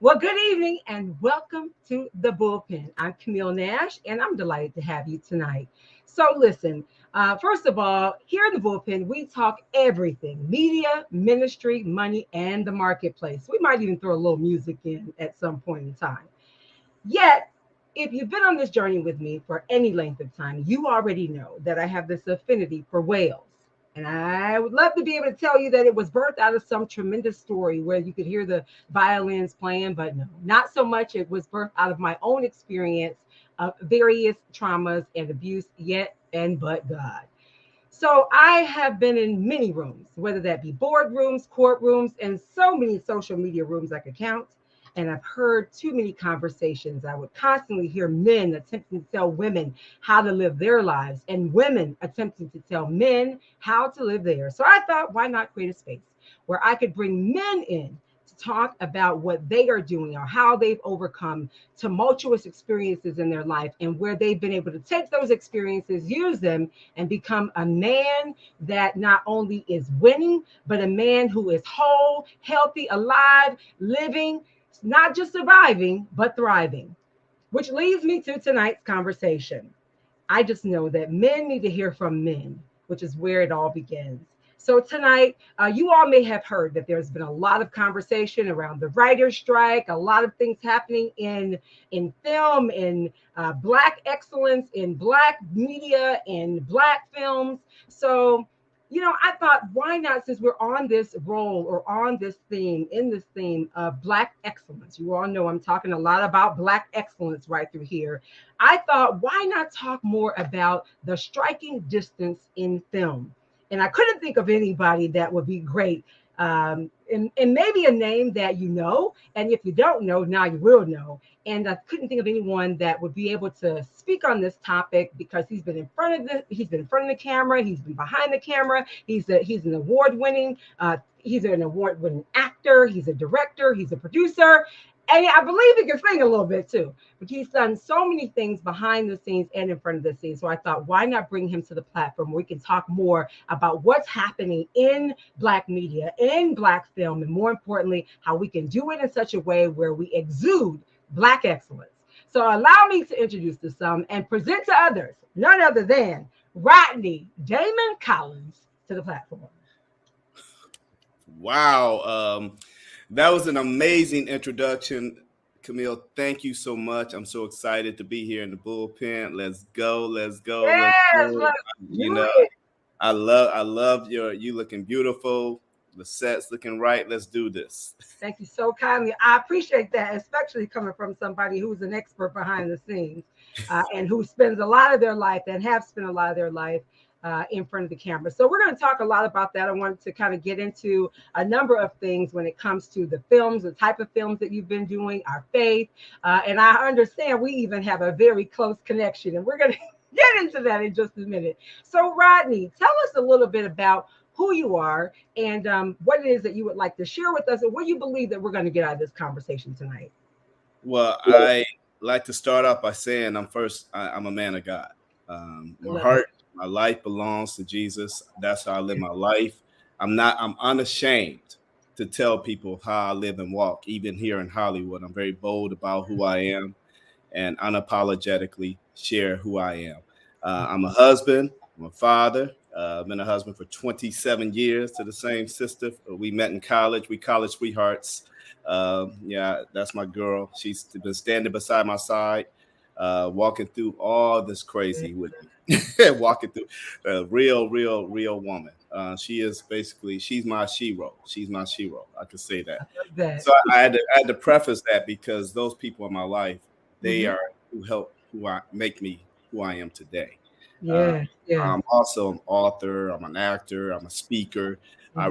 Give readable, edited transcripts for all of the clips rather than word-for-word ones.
Well, good evening and welcome to the bullpen. I'm Camille Nash and I'm delighted to have you tonight. So, listen, first of all, here in the bullpen, we talk everything media, ministry, money, and the marketplace. We might even throw a little music in at some point in time. Yet, if you've been on this journey with me for any length of time, you already know that I have this affinity for whales. And I would love to be able to tell you that it was birthed out of some tremendous story where you could hear the violins playing, but no, not so much. It was birthed out of my own experience of various traumas and abuse, yet and but God. So I have been in many rooms, whether that be boardrooms, courtrooms, and so many social media rooms I could count. And I've heard too many conversations. I would constantly hear men attempting to tell women how to live their lives and women attempting to tell men how to live theirs. So I thought, why not create a space where I could bring men in to talk about what they are doing or how they've overcome tumultuous experiences in their life and where they've been able to take those experiences, use them, and become a man that not only is winning, but a man who is whole, healthy, alive, living, not just surviving, but thriving. Which leads me to tonight's conversation. I just know that men need to hear from men, which is where it all begins. So tonight, you all may have heard that there's been a lot of conversation around the writer's strike, a lot of things happening in film, in Black excellence, in Black media, in Black films. So, I thought, why not, since we're on this role or on this theme, in this theme of Black excellence, you all know I'm talking a lot about Black excellence right through here. I thought, why not talk more about the striking distance in film? And I couldn't think of anybody that would be great. And maybe a name that you know. And if you don't know, now you will know. And I couldn't think of anyone that would be able to speak on this topic because he's been in front of the camera, he's been behind the camera, he's an award-winning, he's an award-winning actor, he's a director, he's a producer. And I believe he can sing a little bit too, but he's done so many things behind the scenes and in front of the scenes. So I thought, why not bring him to the platform where we can talk more about what's happening in Black media, in Black film, and more importantly, how we can do it in such a way where we exude Black excellence. So allow me to introduce to some and present to others, none other than Rodney Damon Collins to the platform. Wow. That was an amazing introduction, Camille. Thank you so much. I'm so excited to be here in the bullpen. Let's go. Let's go. Yes, Let's go. let's You do know, it. I love you looking beautiful. The set's looking right. Let's do this. Thank you so kindly. I appreciate that, especially coming from somebody who's an expert behind the scenes and who spends a lot of their life and have spent a lot of their life in front of the camera. So we're going to talk a lot about that. I wanted to kind of get into a number of things when it comes to the films, the type of films that you've been doing, our faith. And I understand we even have a very close connection, and we're going to get into that in just a minute. So Rodney, tell us a little bit about who you are and what it is that you would like to share with us and what you believe that we're going to get out of this conversation tonight. Well, I like to start off by saying I'm a man of God. My heart, my life belongs to Jesus. That's how I live my life. I'm unashamed to tell people how I live and walk, even here in Hollywood. I'm very bold about who I am and unapologetically share who I am. I'm a husband, I'm a father. I've been a husband for 27 years to the same sister. We met in college. We college sweethearts. Yeah, that's my girl. She's been standing beside my side, walking through all this crazy with me. Walking through a real woman. She's my shero. She's my shero. I could say that. That. So I had to preface that because those people in my life, they are who help make me who I am today. Yeah, yeah. I'm also an author. I'm an actor. I'm a speaker. I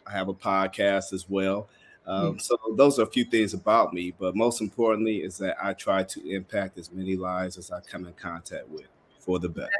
have a podcast as well. So those are a few things about me, but most importantly is that I try to impact as many lives as I come in contact with for the better.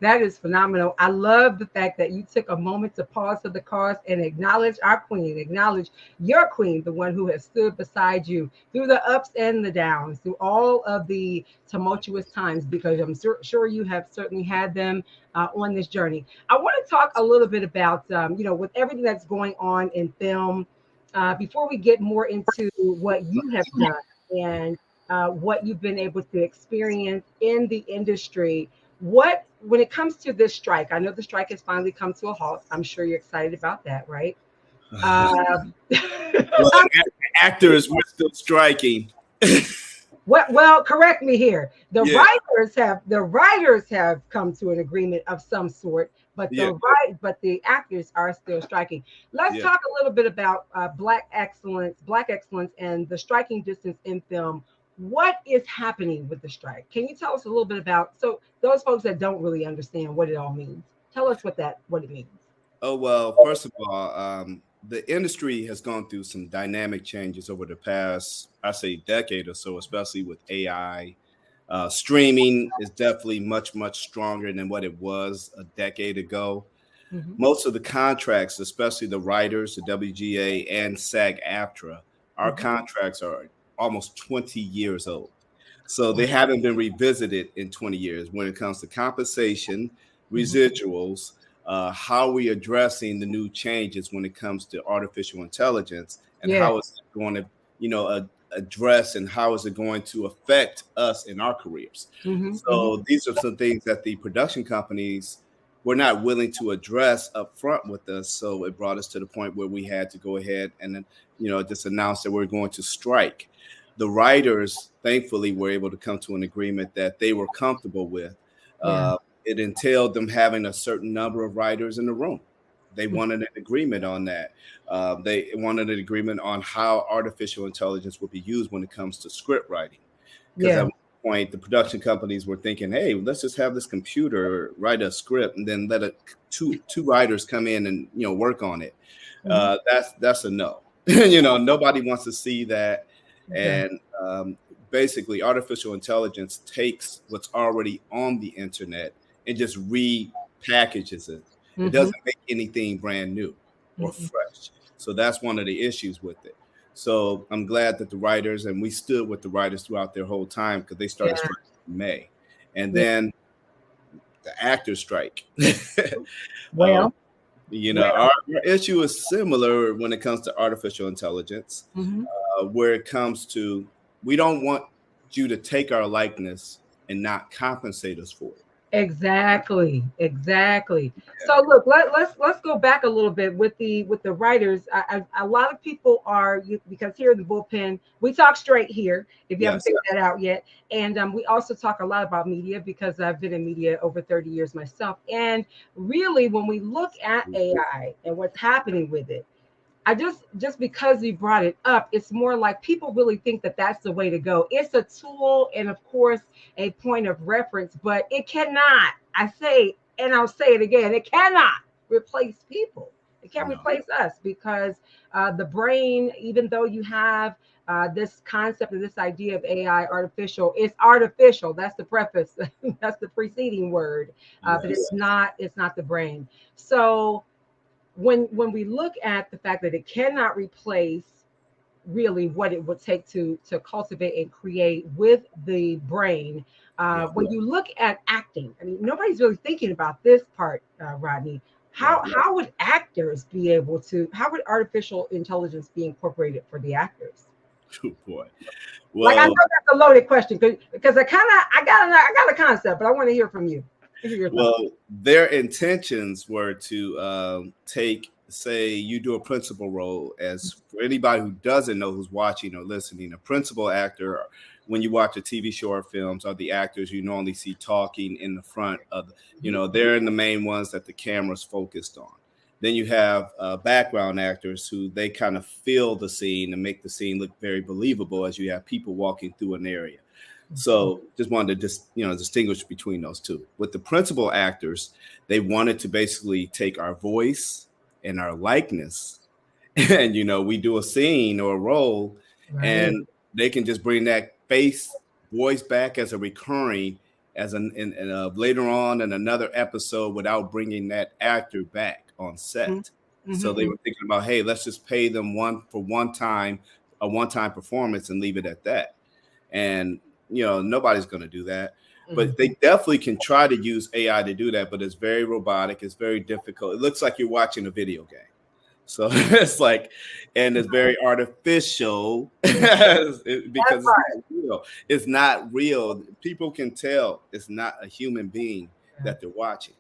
That is phenomenal. I love the fact that you took a moment to pause for the cause and acknowledge our queen, acknowledge your queen, the one who has stood beside you through the ups and the downs, through all of the tumultuous times, because I'm sure you have certainly had them on this journey. I want to talk a little bit about, with everything that's going on in film, before we get more into what you have done and what you've been able to experience in the industry, when it comes to this strike, I know the strike has finally come to a halt. I'm sure you're excited about that, right? Um, Well, actors were still striking. well, correct me here. Yeah, The writers have come to an agreement of some sort, but yeah, but the actors are still striking. Let's yeah. talk a little bit about black excellence, and the striking distance in film. What is happening with the strike? Can you tell us a little bit about, so those folks that don't really understand what it all means? Tell us what it means. Oh, well, first of all, the industry has gone through some dynamic changes over the past, I say, decade or so, especially with AI. Streaming is definitely much, much stronger than what it was a decade ago. Hmm. Most of the contracts, especially the writers, the WGA and SAG-AFTRA, our Hmm. contracts are almost 20 years old. So Wow. they haven't been revisited in 20 years when it comes to compensation, Hmm. residuals, how we addressing the new changes when it comes to artificial intelligence, and Yeah. how it's going to, address, and how is it going to affect us in our careers. Hmm. Hmm. So these are some things that the production companies were not willing to address up front with us. So it brought us to the point where we had to go ahead and then, just announce that we're going to strike. The writers, thankfully, were able to come to an agreement that they were comfortable with. Yeah. It entailed them having a certain number of writers in the room. They wanted an agreement on that. They wanted an agreement on how artificial intelligence would be used when it comes to script writing. Because at Yeah. one point, the production companies were thinking, "Hey, let's just have this computer write a script, and then let two writers come in and work on it." Hmm. That's a no. Nobody wants to see that. Yeah. And basically, artificial intelligence takes what's already on the internet and just repackages it. It Hmm. doesn't make anything brand new or Hmm. fresh. So that's one of the issues with it. So I'm glad that the writers, and we stood with the writers throughout their whole time, because they started Yeah. striking in May. And Yeah. then the actors strike. uh, Well, our, well. issue is similar when it comes to artificial intelligence, Hmm. where it comes to, we don't want you to take our likeness and not compensate us for it. Exactly, exactly. So look, let's go back a little bit with the writers. A lot of people are because here in the bullpen we talk straight here. If you haven't Yes. figured that out yet, and we also talk a lot about media because I've been in media over 30 years myself. And really, when we look at AI and what's happening with it, I just because you brought it up, it's more like people really think that that's the way to go. It's a tool and of course a point of reference, but it cannot. I say, and I'll say it again, it cannot replace people. It can't No. replace us because the brain, even though you have this concept of this idea of AI artificial, it's artificial. That's the preface. That's the preceding word, but Yes. it's not the brain. So when we look at the fact that it cannot replace really what it would take to cultivate and create with the brain, Yeah. when you look at acting, I mean, nobody's really thinking about this part, Rodney. how Right. how would actors be able to, how would artificial intelligence be incorporated for the actors? Oh, boy. Like, I know Well, that's a loaded question because I got a concept, but I want to hear from you. Hear your thoughts. Well, their intentions were to take, say, you do a principal role. As for anybody who doesn't know, who's watching or listening, a principal actor, when you watch a TV show or films, are the actors you normally see talking in the front of, they're the main ones that the camera's focused on. Then you have background actors who they kind of fill the scene and make the scene look very believable as you have people walking through an area. So just wanted to just distinguish between those two. With the principal actors, they wanted to basically take our voice and our likeness, and we do a scene or a role, Right. and they can just bring that face voice back as a recurring, as later on in another episode, without bringing that actor back on Mm-hmm. set. So they Mm-hmm. were thinking about, hey, let's just pay them one time, a one-time performance, and leave it at that. And nobody's going to do that, but they definitely can try to use AI to do that. But it's very robotic. It's very difficult. It looks like you're watching a video game. So it's like, and it's very artificial because That it's part. not real. It's not real. People can tell it's not a human being that they're watching.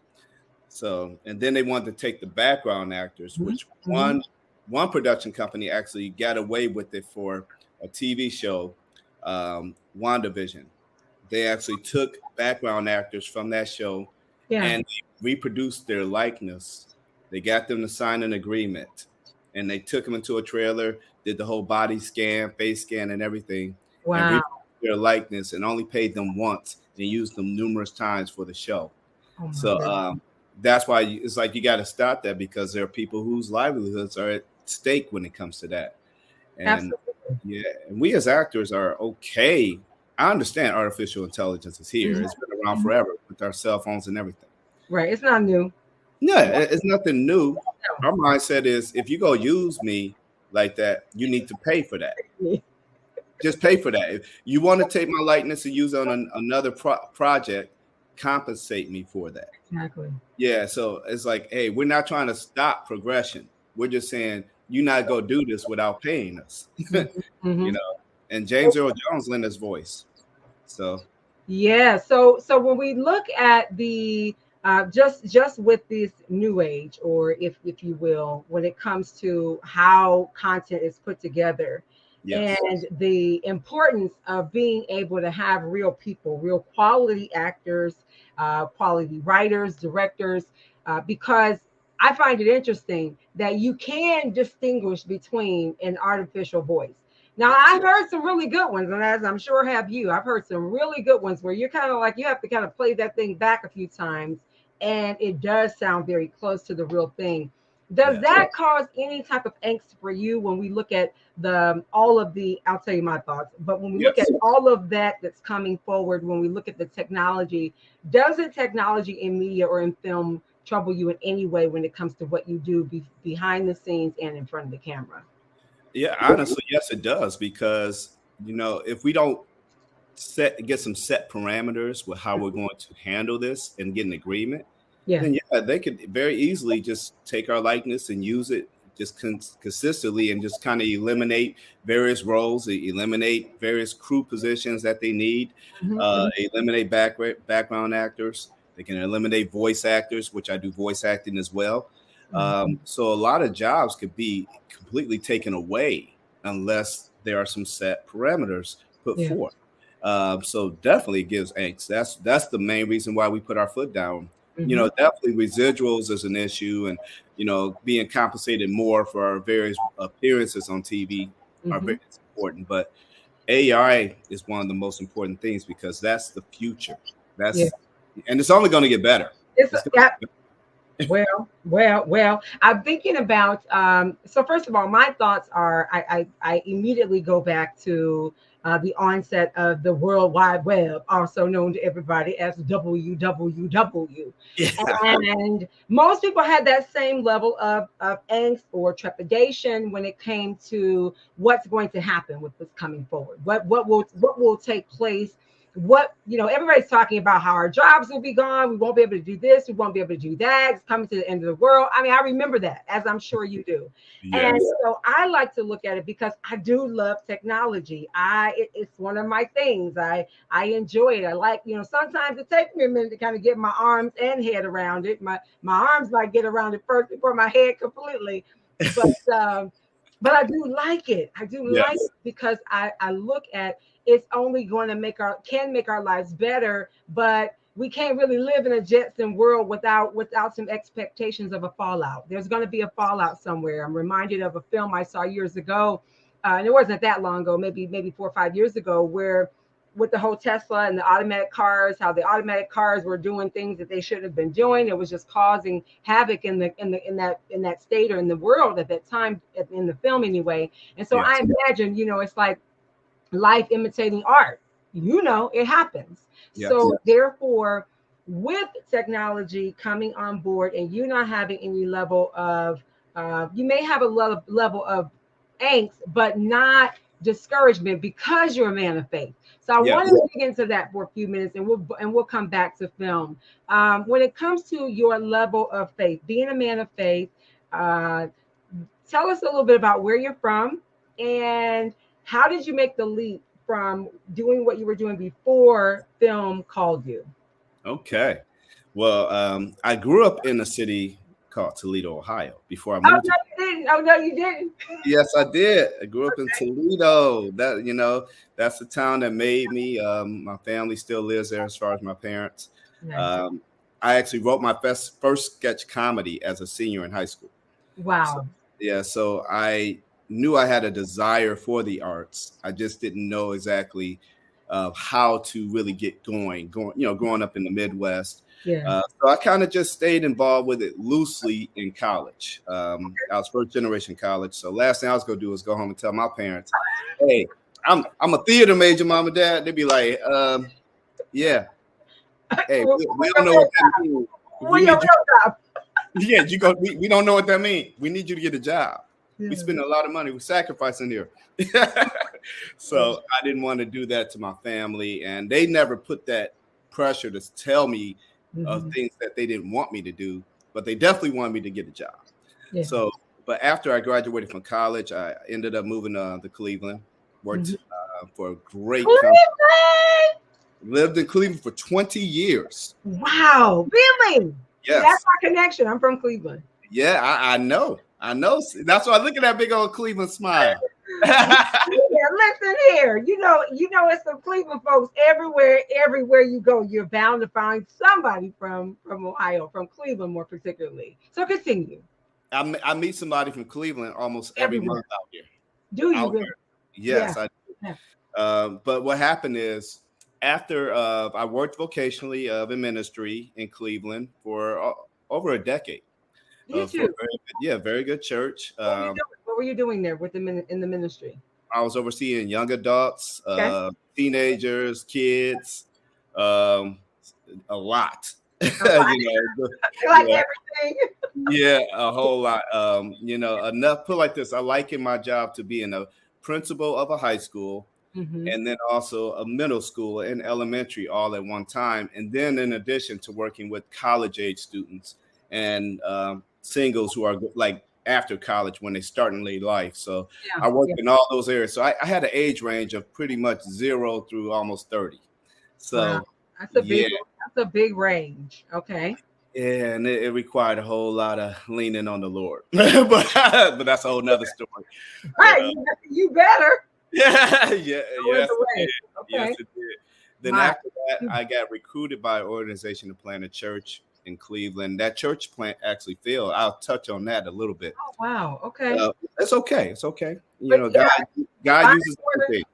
So, and then they wanted to take the background actors, Mhm, which mhm. one production company actually got away with it for a TV show, WandaVision. They actually took background actors from that show Yeah. and reproduced their likeness. They got them to sign an agreement, and they took them into a trailer, did the whole body scan, face scan, and everything, and Wow. reproduced their likeness, and only paid them once and used them numerous times for the show. Oh my So goodness. that's why it's like you got to stop that, because there are people whose livelihoods are at stake when it comes to that. And Absolutely. yeah, and we as actors are okay. I understand artificial intelligence is here. Mhm, It's been around mhm. forever with our cell phones and everything. Right. It's not new. Yeah, it's nothing new. No. Our mindset is, if you go use me like that, you need to pay for that. Just pay for that. If you want to take my likeness and use it on another project, compensate me for that. Exactly. Yeah, so it's like, hey, we're not trying to stop progression. We're just saying you not go do this without paying us. Mhm, You mhm. know. And James Earl Jones lent his voice. So Yeah. So when we look at the just with this new age, or if you will, when it comes to how content is put together, yes. and the importance of being able to have real people, real quality actors, quality writers, directors, because I find it interesting that you can distinguish between an artificial voice. Now, Yes. I've heard some really good ones, and as I'm sure have you, I've heard some really good ones where you're kind of like you have to kind of play that thing back a few times, and it does sound very close to the real thing. Does Yes. that cause any type of angst for you when we look at the all of the? I'll tell you my thoughts, but when we look at Yes. all of that that's coming forward, when we look at the technology, doesn't technology in media or in film trouble you in any way when it comes to what you do behind the scenes and in front of the camera? Yeah, honestly, yes, it does, because if we don't get some set parameters with how we're going to handle this and get an agreement, Yeah. then yeah, they could very easily just take our likeness and use it just consistently, and just kind of eliminate various roles, eliminate various crew positions that they need, Mhm, eliminate background actors. They can eliminate voice actors, which I do voice acting as well. mhm. So a lot of jobs could be completely taken away unless there are some set parameters put Yeah. forth. So definitely gives angst. That's the main reason why we put our foot down. Mhm, Definitely residuals is an issue, and being compensated more for our various appearances on TV are mhm. very important. But AI is one of the most important things, because that's the future. Yeah. That's And it's only going to get better. It's It's going yeah. to Well. I'm thinking about. So first of all, my thoughts are I immediately go back to the onset of the World Wide Web, also known to everybody as WWW. yeah, And most people had that same level of angst or trepidation when it came to what's going to happen with this coming forward. What will take place? Everybody's talking about how our jobs will be gone. We won't be able to do this. We won't be able to do that. It's coming to the end of the world. I mean, I remember that, as I'm sure you do. And yes, so I like to look at it because I do love technology. It's one of my things. I enjoy it. I like, sometimes it takes me a minute to kind of get my arms and head around it. My arms might get around it first before my head completely. But but I do like it. I do like yes, it because I look at it's only going to make our lives better, but we can't really live in a Jetson world without some expectations of a fallout. There's going to be a fallout somewhere. I'm reminded of a film I saw years ago, and it wasn't that long ago, maybe 4 or 5 years ago, where with the whole Tesla and the automatic cars, how the automatic cars were doing things that they shouldn't have been doing. It was just causing havoc in that state or in the world at that time in the film anyway. And so I yes, imagine, it's like life imitating art. It happens. yes, So therefore, with technology coming on board and you not having any level of, you may have a level of angst, but not discouragement because you're a man of faith. So I want yes, to dig into that for a few minutes, and we'll come back to film. When it comes to your level of faith, being a man of faith, uh, tell us a little bit about where you're from and how did you make the leap from doing what you were doing before film called you? Okay. Well, I grew up in a city called Toledo, Ohio, before I Oh moved no, to. you didn't. Oh no, you didn't. Yes, I did. I grew up in Toledo. That's the town that made me. My family still lives there, as far as my parents. Nice. Um, I actually wrote my first sketch comedy as a senior in high school. So, Wow. yeah, so I knew I had a desire for the arts. I just didn't know exactly how to really get growing up in the Midwest. Yeah. So I kind of just stayed involved with it loosely in college. I was first generation college. So last thing I was gonna do was go home and tell my parents, "Hey, I'm a theater major, mom and dad." They'd be like, "Yeah, hey, we don't know what that means. We We need you." up. Yeah, you go. We don't know what that means. We need you to get a job. We Yeah. spend a lot of money. We sacrificing here. So I didn't want to do that to my family, and they never put that pressure to tell me of Mhm. things that they didn't want me to do, but they definitely wanted me to get a job. Yeah. So, but after I graduated from college, I ended up moving to Cleveland. Mhm. Worked for a great company. Cleveland. Lived in Cleveland for 20 years. Wow. Really? See, that's Yes. our connection. I'm from Cleveland. Yeah, I know. I know. That's why I look at that big old Cleveland smile. Yeah, listen here. It's some Cleveland folks everywhere. Everywhere you go, you're bound to find somebody from Ohio, from Cleveland more particularly. So continue. I meet somebody from Cleveland almost every Everywhere. month out here. Do you Out really? here. Yeah. Yes, I Yeah. but what happened is after I worked vocationally in ministry in Cleveland for over a decade You for a too. very good church. What were you doing? What were you doing there with in the ministry? I was overseeing young adults, Okay. teenagers, kids, um, a lot. A lot. Like Yeah, everything. yeah, a whole lot. Enough. Put it like this: I liken my job to being a principal of a high school, Hmm. and then also a middle school and elementary all at one time. And then in addition to working with college age students and singles who are like after college when they start in late life. So Yeah. I worked Yeah. in all those areas. So I had an age range of pretty much 0 through almost 30. Wow. So That's a big yeah, that's a big range. Okay. yeah, and it required a whole lot of leaning on the Lord. But that's a whole nother story. But Right. You better yeah, yeah, go in yes, the it way. did. Yes, Okay. it did. Then My. after that, I got recruited by an organization to plant a church in Cleveland. That church plant actually failed. I'll touch on that a little bit. Oh wow. Okay. It's okay. It's okay. But yeah, God divine uses order. everything.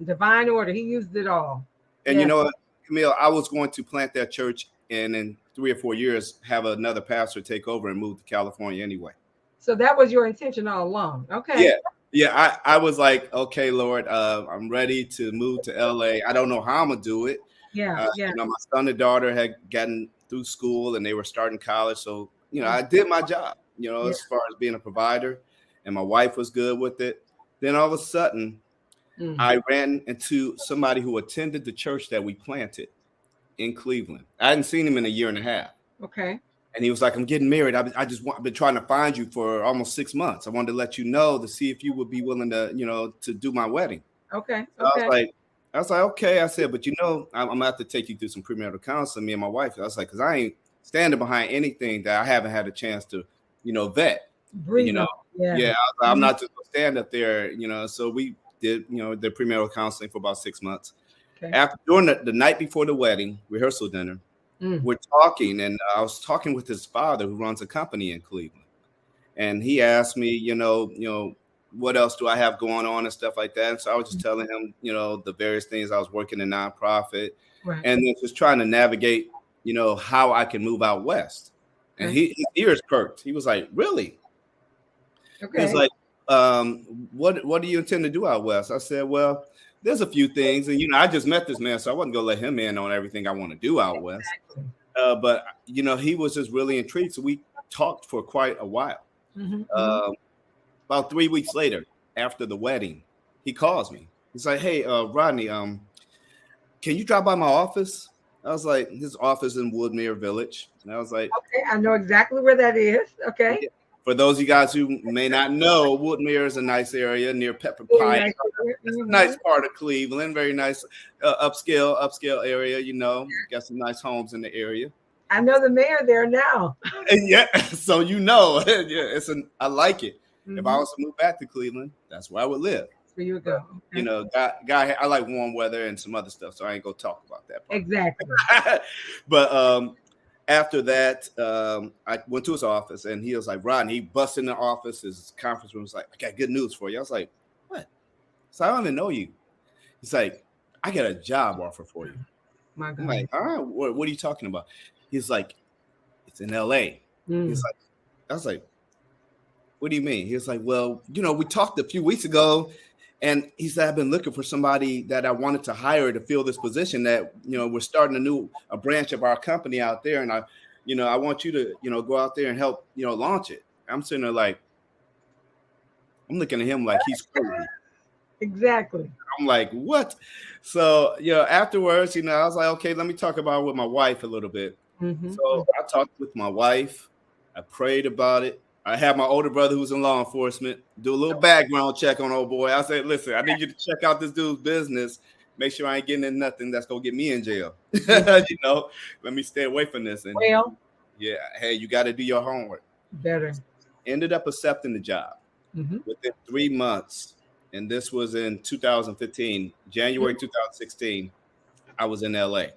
Divine order. He used it all. And you Yeah. know what, Camille, I was going to plant that church and in 3 or 4 years have another pastor take over and move to California anyway. So that was your intention all along. Okay. Yeah. Yeah, I was like, okay, Lord, I'm ready to move to LA. I don't know how I'm gonna do it. Yeah. Yeah. My son and daughter had gotten through school and they were starting college. So, Mm. I did my job, Yeah. as far as being a provider, and my wife was good with it. Then all of a sudden, Mm. I ran into somebody who attended the church that we planted in Cleveland. I hadn't seen him in a year and a half. Okay. And he was like, I'm getting married. I've been trying to find you for almost 6 months. I wanted to let you know to see if you would be willing to, to do my wedding. Okay. So Okay. I was like, okay. I said, but I'm gonna have to take you through some premarital counseling, me and my wife. I was like, because I ain't standing behind anything that I haven't had a chance to, vet. You Breathe know, on. Yeah. yeah, I'm Mhm. not just gonna stand up there, So we did, the premarital counseling for about 6 months. Okay. After during the night before the wedding rehearsal dinner, Mm. we're talking, and I was talking with his father who runs a company in Cleveland. And he asked me, what else do I have going on and stuff like that. And so I was just telling him, the various things I was working in nonprofit Right. and then just trying to navigate, how I can move out west. And Okay. his ears perked. He was like, really? He was Okay. like, what do you intend to do out west? I said, well, there's a few things. And, I just met this man, so I wasn't going to let him in on everything I want to do out west. Exactly. But, he was just really intrigued. So we talked for quite a while. Mm-hmm. About 3 weeks later, after the wedding, he calls me. He's like, hey, Rodney, can you drop by my office? I was like, his office in Woodmere Village. And I was like, Okay. I know exactly where that is. Okay. yeah. For those of you guys who may not know, Woodmere is a nice area near Pepper Pike. Nice. It's a nice part of Cleveland, very nice upscale area. You know, got some nice homes in the area. I know the mayor there now. And yeah, so you know, yeah, I like it. Mm-hmm. If I was to move back to Cleveland, that's where I would live. There you go. Okay. You know, guy, I like warm weather and some other stuff, so I ain't gonna talk about that part. Exactly. But after that, I went to his office, and he was like, Rodney, he busted in the office. His conference room was like, I got good news for you. I was like, what? So I don't even know you. He's like, I got a job offer for you. My God. I'm like, all right, what are you talking about? He's like, it's in LA. He's like, I was like, what do you mean? He was like, well, you know, we talked a few weeks ago, and he said, I've been looking for somebody that I wanted to hire to fill this position that, you know, we're starting a branch of our company out there. And I want you to, you know, go out there and help, you know, launch it. I'm sitting there like, I'm looking at him like he's crazy. Exactly. I'm like, what? So, you know, afterwards, you know, I was like, okay, let me talk about it with my wife a little bit. Mm-hmm. So I talked with my wife. I prayed about it. I had my older brother who's in law enforcement do a little background check on old boy. I said, listen, I need you to check out this dude's business. Make sure I ain't getting in nothing that's going to get me in jail. You know, let me stay away from this. And well, yeah, hey, you got to do your homework. Better. Ended up accepting the job within 3 months. And this was in 2015, January 2016. I was in LA.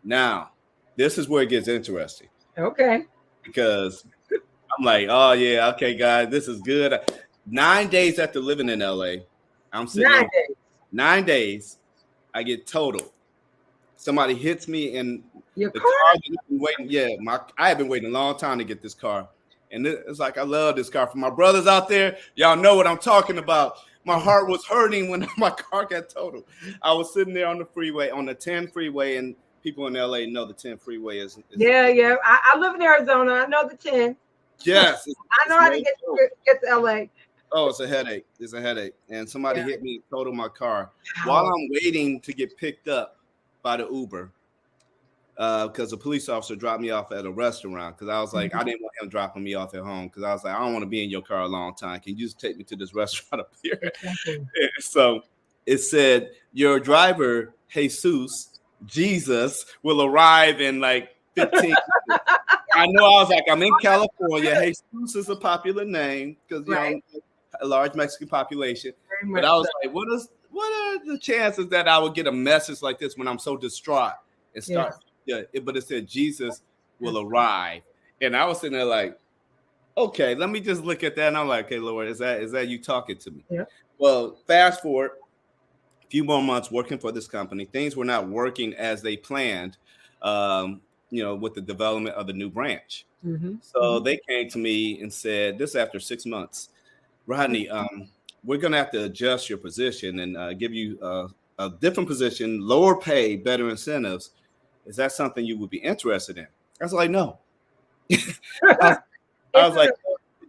Now, this is where it gets interesting. Okay. Because I'm like, oh, yeah, okay, guys, this is good. 9 days after living in LA, I'm sitting 9 days. 9 days, I get totaled. Somebody hits me in Your the car? car. Waiting, yeah, I have been waiting a long time to get this car. And it's like, I love this car. For my brothers out there, y'all know what I'm talking about. My heart was hurting when my car got totaled. I was sitting there on the freeway, on the 10 freeway, and people in LA know the 10 freeway is yeah. I live in Arizona. I know the 10. Yes. I know how to get to LA. Oh, it's a headache. It's a headache. And somebody hit me and totaled my car while I'm waiting to get picked up by the Uber. Because a police officer dropped me off at a restaurant because I was like, I didn't want him dropping me off at home because I was like, I don't want to be in your car a long time. Can you just take me to this restaurant up here? Exactly. So it said, your driver, Jesus, will arrive in like 15 minutes. I know I was like, I'm in California. Jesus is a popular name because, you know, a large Mexican population. But I was like, what are the chances that I would get a message like this when I'm so distraught and start? But it said Jesus will arrive, and I was sitting there like, okay, let me just look at that, and I'm like, okay, Lord, is that you talking to me? Yeah. Well, fast forward a few more months working for this company, things were not working as they planned. You know, with the development of the new branch. So they came to me and said, this after 6 months, Rodney, we're going to have to adjust your position and give you a different position, lower pay, better incentives. Is that something you would be interested in? I was like, no. I was like,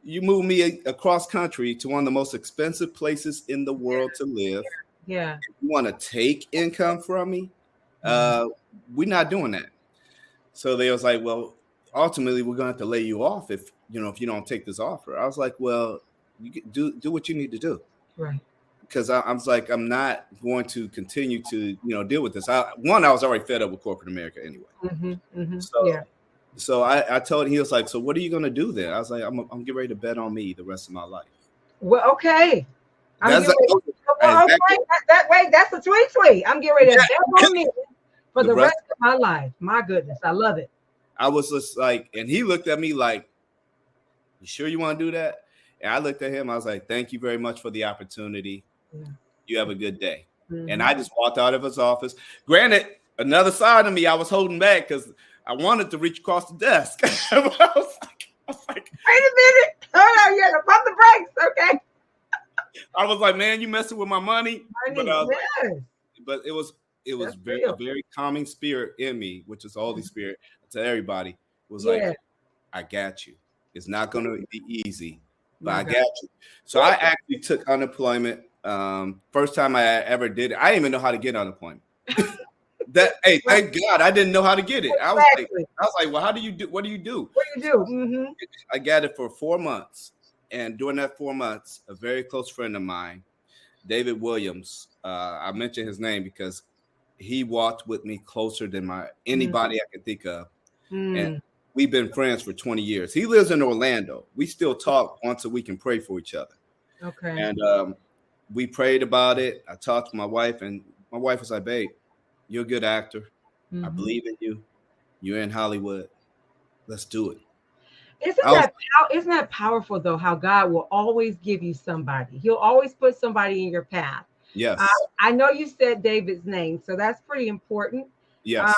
you move me across country to one of the most expensive places in the world to live. Yeah. If you want to take income from me? We're not doing that. So they was like, well, ultimately, we're going to have to lay you off if you don't take this offer. I was like, well, you do what you need to do. Right. Because I was like, I'm not going to continue to, deal with this. I was already fed up with corporate America anyway. So I told him, he was like, so what are you going to do then? I was like, I'm getting ready to bet on me the rest of my life. Well, okay. That's a tweet. I'm getting ready to bet on me for the rest of my life. My goodness. I love it. I was just like, and he looked at me like, you sure you want to do that? And I looked at him. I was like, thank you very much for the opportunity. Yeah. You have a good day. And I just walked out of his office. Granted, another side of me, I was holding back because I wanted to reach across the desk. I was like, wait a minute. Hold on, you got to pump the brakes. Okay. I was like, man, you messing with my money. But it was a very calming spirit in me, which is the Holy Spirit to everybody. It was like, I got you. It's not going to be easy, but I got you. So I actually took unemployment. First time I ever did it. I didn't even know how to get unemployment. That hey, thank God I didn't know how to get it. Exactly. I was like, well, how do you do? What do you do? What do you do? Mm-hmm. I got it for 4 months, and during that 4 months, a very close friend of mine, David Williams, I mentioned his name because he walked with me closer than anybody I could think of, and Mm. we've been friends for 20 years. He lives in Orlando. We still talk once a week and pray for each other. Okay. And we prayed about it. I talked to my wife, and my wife was like, "Babe, you're a good actor. I Mm-hmm. believe in you. You're in Hollywood. Let's do it." Isn't that powerful though? How God will always give you somebody. He'll always put somebody in your path. Yes. I know you said David's name, so that's pretty important. Yes.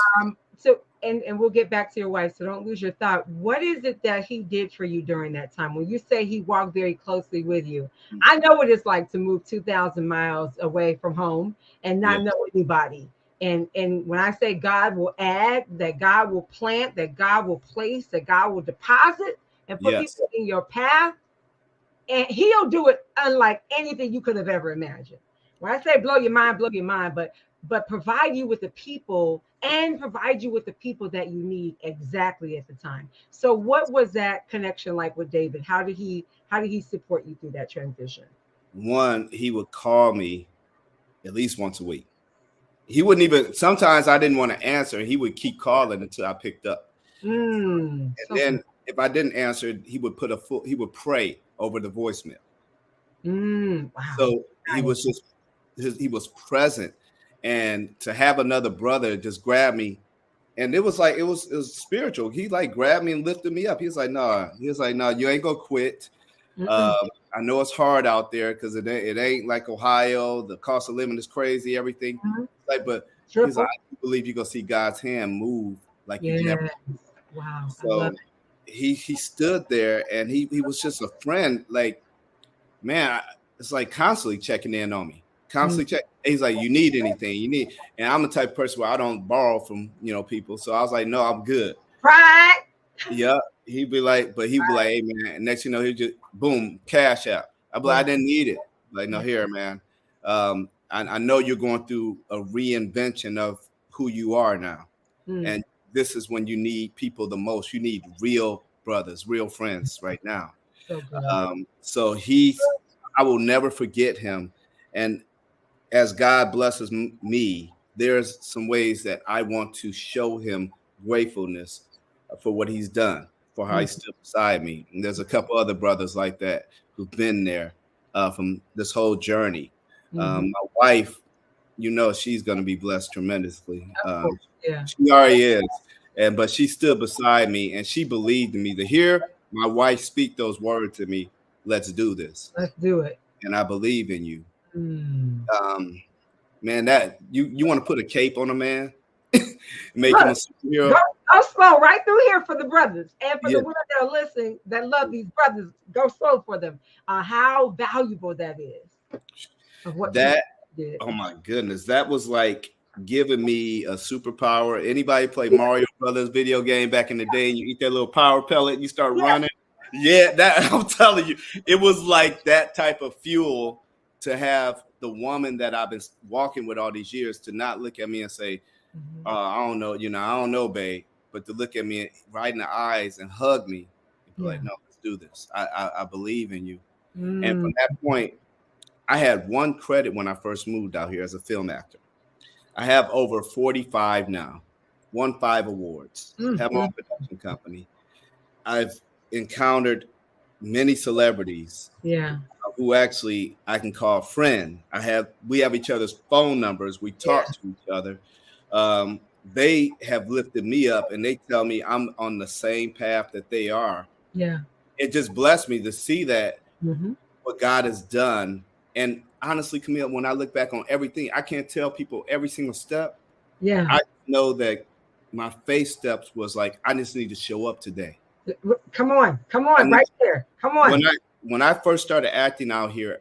So and we'll get back to your wife, so don't lose your thought. What is it that he did for you during that time? When you say he walked very closely with you, I know what it's like to move 2,000 miles away from home and not Yes. know anybody. And when I say God will add, that God will plant, that God will place, that God will deposit and put Yes. people in your path, and he'll do it unlike anything you could have ever imagined. When I say blow your mind, but provide you with the people and provide you with the people that you need exactly at the time. So what was that connection like with David? How did he support you through that transition? One, he would call me at least once a week. He wouldn't even, sometimes I didn't want to answer. He would keep calling until I picked up. And So good. then if I didn't answer, he would pray over the voicemail. Wow. So he was just, he was present. And to have another brother just grab me, and it was like, it was spiritual. He like grabbed me and lifted me up. He was like, "No," you ain't gonna quit. I know it's hard out there because it ain't like Ohio. The cost of living is crazy, everything. Like, but he's like, "I believe you're gonna see God's hand move like you've never." Wow. I love So it. he stood there, and he was just a friend. Like, man, it's like constantly checking in on me. Constantly check. He's like, "You need anything? You need?" And I'm the type of person where I don't borrow from people. So I was like, "No, I'm good." Right. Yeah, he'd be like, "Hey man," and next he just boom, cash out. I'd be like, "I didn't need it." Like, "No, here, man. I know you're going through a reinvention of who you are now, and this is when you need people the most. You need real brothers, real friends right now." So good. So I will never forget him. And as God blesses me, there's some ways that I want to show him gratefulness for what he's done, for how he's still beside me. And there's a couple other brothers like that who've been there from this whole journey. My wife, she's going to be blessed tremendously. She already is. But she stood beside me, and she believed in me. To hear my wife speak those words to me, "Let's do this. Let's do it. And I believe in you." Man, that you want to put a cape on a man, make him a superhero. Go slow right through here for the brothers and for Yeah. the women that are listening that love these brothers. Go slow for them. How valuable that is. Of what That did. Oh my goodness, that was like giving me a superpower. Anybody play Mario Brothers video game back in the day, and you eat that little power pellet and you start running? Yeah, that I'm telling you, it was like that type of fuel to have the woman that I've been walking with all these years to not look at me and say, "I don't know, I don't know, babe," but to look at me right in the eyes and hug me and be like, "No, let's do this. I believe in you." And from that point, I had one credit when I first moved out here as a film actor. I have over 45 now, won 5 awards, have my own production company. I've encountered many celebrities who actually I can call friend. We have each other's phone numbers. We talk to each other. They have lifted me up, and they tell me I'm on the same path that they are. Yeah. It just blessed me to see that what God has done. And honestly, Camille, when I look back on everything, I can't tell people every single step. Yeah. I know that my faith steps was like, I just need to show up today. Come on, right there. Come on. When I first started acting out here,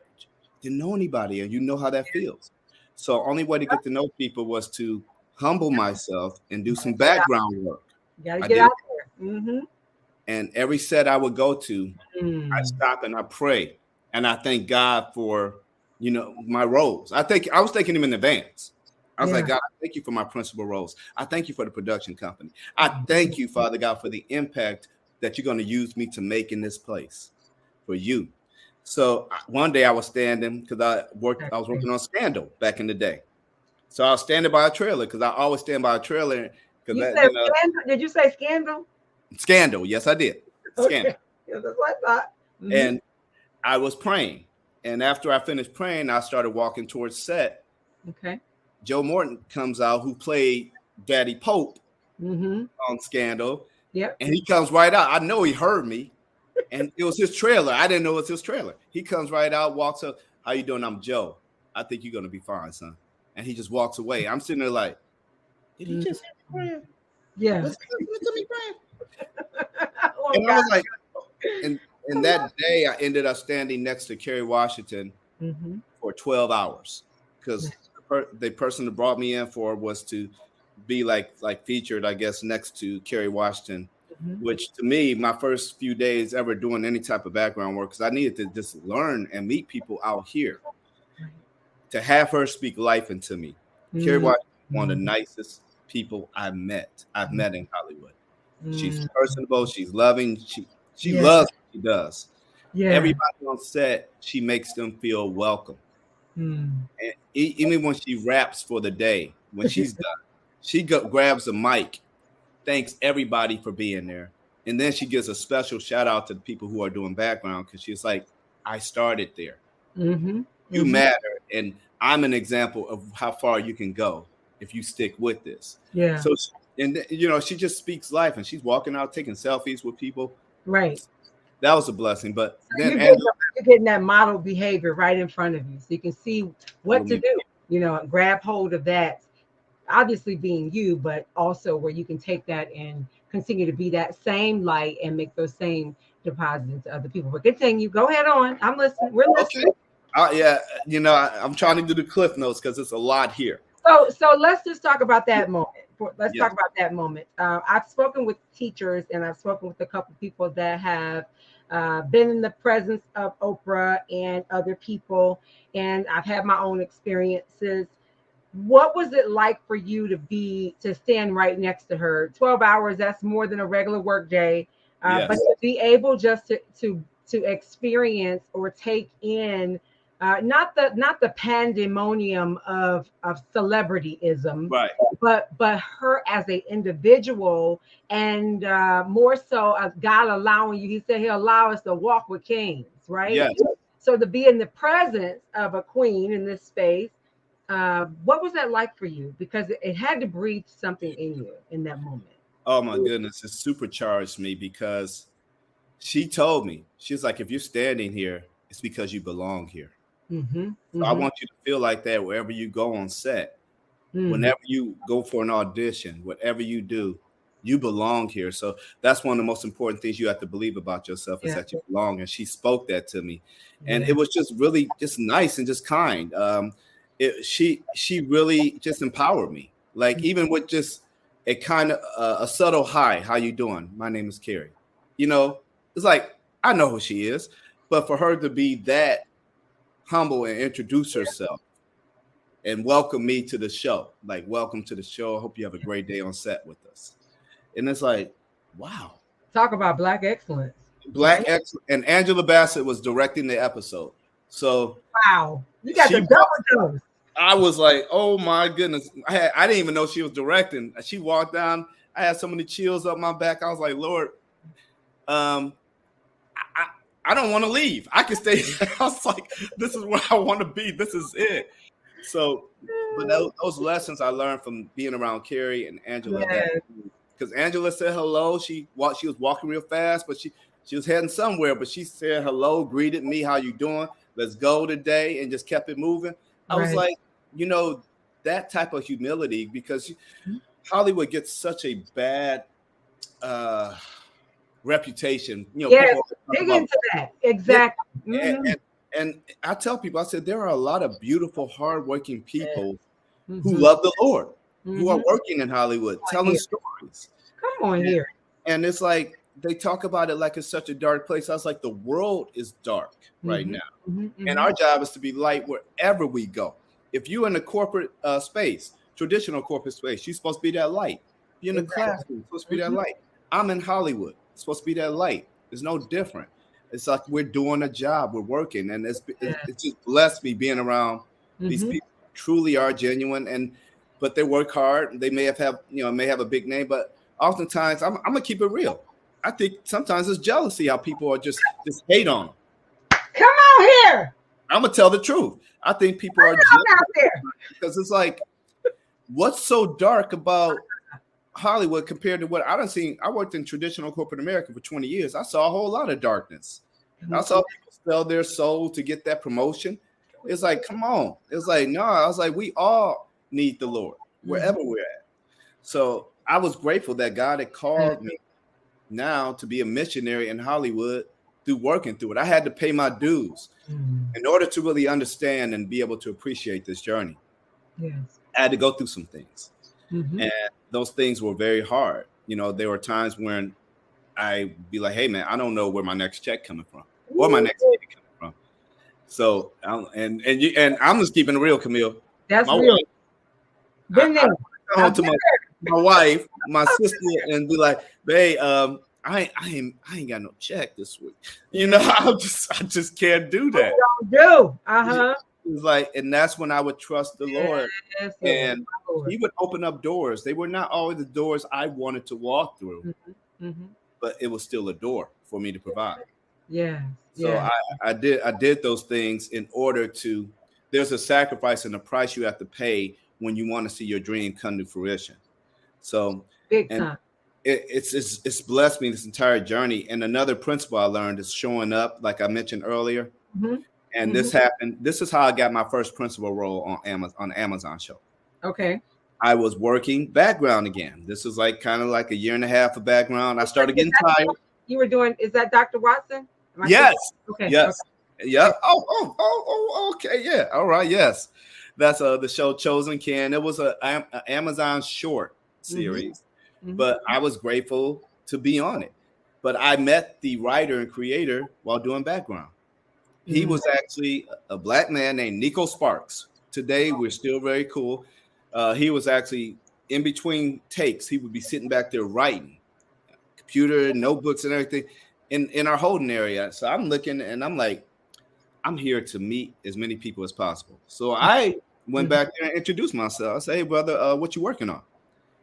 didn't know anybody, and you know how that feels. So only way to get to know people was to humble myself and do some background work. You gotta get out there. And every set I would go to, I stop and I pray. And I thank God for, my roles. I was thanking him in advance. I was like, God, I thank you for my principal roles. I thank you for the production company. I thank you, Father God, for the impact that you're going to use me to make in this place for you. So one day I was standing because I was working on Scandal back in the day. So I was standing by a trailer because I always stand by a trailer. You Because said scandal? Did you say scandal? Scandal. Yes, I did. Scandal. Okay. Yeah, that's what I thought. And I was praying. And after I finished praying, I started walking towards set. Okay. Joe Morton comes out, who played Daddy Pope on Scandal. Yep. And he comes right out. I know he heard me. And it was his trailer. I didn't know it was his trailer. He comes right out, walks up. How you doing? I'm Joe. I think you're going to be fine, son. And he just walks away. I'm sitting there like, did he just pray? Yeah. Listen to me praying. And I was like, and that day I ended up standing next to Kerry Washington for 12 hours because the person that brought me in for was to be like featured, I guess, next to Kerry Washington, which to me, my first few days ever doing any type of background work, because I needed to just learn and meet people out here. To have her speak life into me. Kerry Washington is one of the nicest people I've met in Hollywood. She's personable, she's loving, she loves what she does. Yeah. Everybody on set, she makes them feel welcome. And even when she raps for the day, when she's done, she grabs a mic, thanks everybody for being there. And then she gives a special shout out to the people who are doing background, because she's like, I started there. You matter. And I'm an example of how far you can go if you stick with this. Yeah. So, and you know, she just speaks life, and she's walking out taking selfies with people. Right. That was a blessing. But then you're getting that model behavior right in front of you, so you can see what to do. You know, grab hold of that. Obviously, being you, but also where you can take that and continue to be that same light and make those same deposits into other people. But continue. Go ahead on. I'm listening. We're listening. Yeah, you know, I'm trying to do the cliff notes because it's a lot here. So let's just talk about that moment. Let's talk about that moment. I've spoken with teachers, and I've spoken with a couple people that have been in the presence of Oprah and other people, and I've had my own experiences. What was it like for you to stand right next to her? 12 hours, that's more than a regular work day. But to be able just to experience or take in not the pandemonium of celebrityism, right? But her as an individual, and more so God allowing you. He said He'll allow us to walk with kings, right? Yes. So to be in the presence of a queen in this space, what was that like for you? Because it had to breathe something in you in that moment. Oh my goodness, it supercharged me, because she told me, she's like, if you're standing here, it's because you belong here. So I want you to feel like that wherever you go on set, whenever you go for an audition, whatever you do, you belong here. So that's one of the most important things you have to believe about yourself, is that you belong. And she spoke that to me, and it was just really just nice and just kind. She really just empowered me, like even with just a kind of a subtle hi, how you doing? My name is Carrie. You know, it's like, I know who she is, but for her to be that humble and introduce herself and welcome me to the show, like, welcome to the show. I hope you have a great day on set with us. And it's like, wow. Talk about Black excellence. Excellence. And Angela Bassett was directing the episode. So wow, you got the double dose. I was like, oh my goodness. I didn't even know she was directing. She walked down. I had so many chills up my back. I was like, Lord, I don't want to leave. I can stay. I was like, this is where I want to be. This is it. So, but those lessons I learned from being around Carrie and Angela, because Angela said hello. She was walking real fast, but she was heading somewhere. But she said hello, greeted me. How you doing? Let's go today, and just kept it moving. I was like, you know, that type of humility, because Hollywood gets such a bad reputation. You know, dig into that. Exactly. And I tell people, I said, there are a lot of beautiful, hardworking people who love the Lord, who are working in Hollywood, telling stories. Come on here. And it's like, they talk about it like it's such a dark place. I was like, the world is dark right now. And our job is to be light wherever we go. If you're in a corporate space, traditional corporate space. You're supposed to be that light. You're in the classroom, you're supposed to be that light. I'm in Hollywood, it's supposed to be that light. It's no different. It's like we're doing a job, we're working, and it's just blessed me being around these people who truly are genuine, but they work hard. They may have a big name, but oftentimes I'm gonna keep it real. I think sometimes it's jealousy how people are just hate on them. Come on here. I'm gonna tell the truth. I think people are jealous because it's like, what's so dark about Hollywood compared to what I done seen? I worked in traditional corporate America for 20 years. I saw a whole lot of darkness. I saw people sell their soul to get that promotion. It's like, come on. It's like, no. I was like, we all need the Lord wherever we're at. So I was grateful that God had called me now to be a missionary in Hollywood through working through it. I had to pay my dues in order to really understand and be able to appreciate this journey. Yes. I had to go through some things. And those things were very hard. You know, there were times when I'd be like, hey, man, I don't know where my next check coming from or my next check coming from. So, and I'm just keeping it real, Camille. That's real. I come to my wife, my sister, and be like, babe, I ain't got no check this week. You know, I just can't do that. It's like, and that's when I would trust the Lord, and He would open up doors. They were not always the doors I wanted to walk through, but it was still a door for me to provide. So I did those things in order to. There's a sacrifice and a price you have to pay when you want to see your dream come to fruition. So big time. It's blessed me this entire journey. And another principle I learned is showing up, like I mentioned earlier. And this happened. This is how I got my first principal role on Amazon show. Okay. I was working background again. This is like kind of like a year and a half of background. I started getting tired. You were doing, is that Dr. Watson? Yes. Okay. Yes. Okay. Yeah. Oh, okay. Yeah. All right. Yes. That's the show Chosen Can. It was a Amazon short series, but I was grateful to be on it. But I met the writer and creator while doing background. He was actually a black man named Nico Sparks. Today, we're still very cool. He was actually in between takes. He would be sitting back there writing, computer, notebooks, and everything in our holding area. So I'm looking and I'm like, I'm here to meet as many people as possible. So I went back there and introduced myself. I said, hey, brother, what you working on?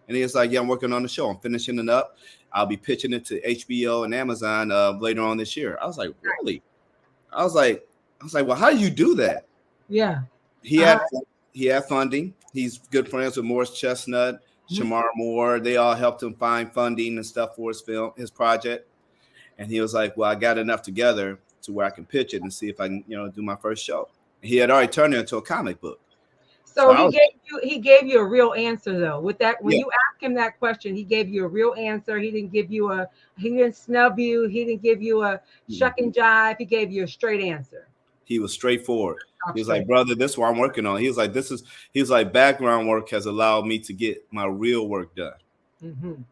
And he was like, yeah, I'm working on the show. I'm finishing it up. I'll be pitching it to HBO and Amazon later on this year. I was like, really? I was like, well, how do you do that? Yeah. He had funding. He's good friends with Morris Chestnut, Shamar Moore. They all helped him find funding and stuff for his project. And he was like, well, I got enough together to where I can pitch it and see if I can, do my first show. He had already turned it into a comic book. So he gave you a real answer though. With that, when you asked him that question, he gave you a real answer. He didn't snub you. He didn't give you a shuck and jive. He gave you a straight answer. He was straightforward. He was like, brother, this is what I'm working on. He was like, background work has allowed me to get my real work done.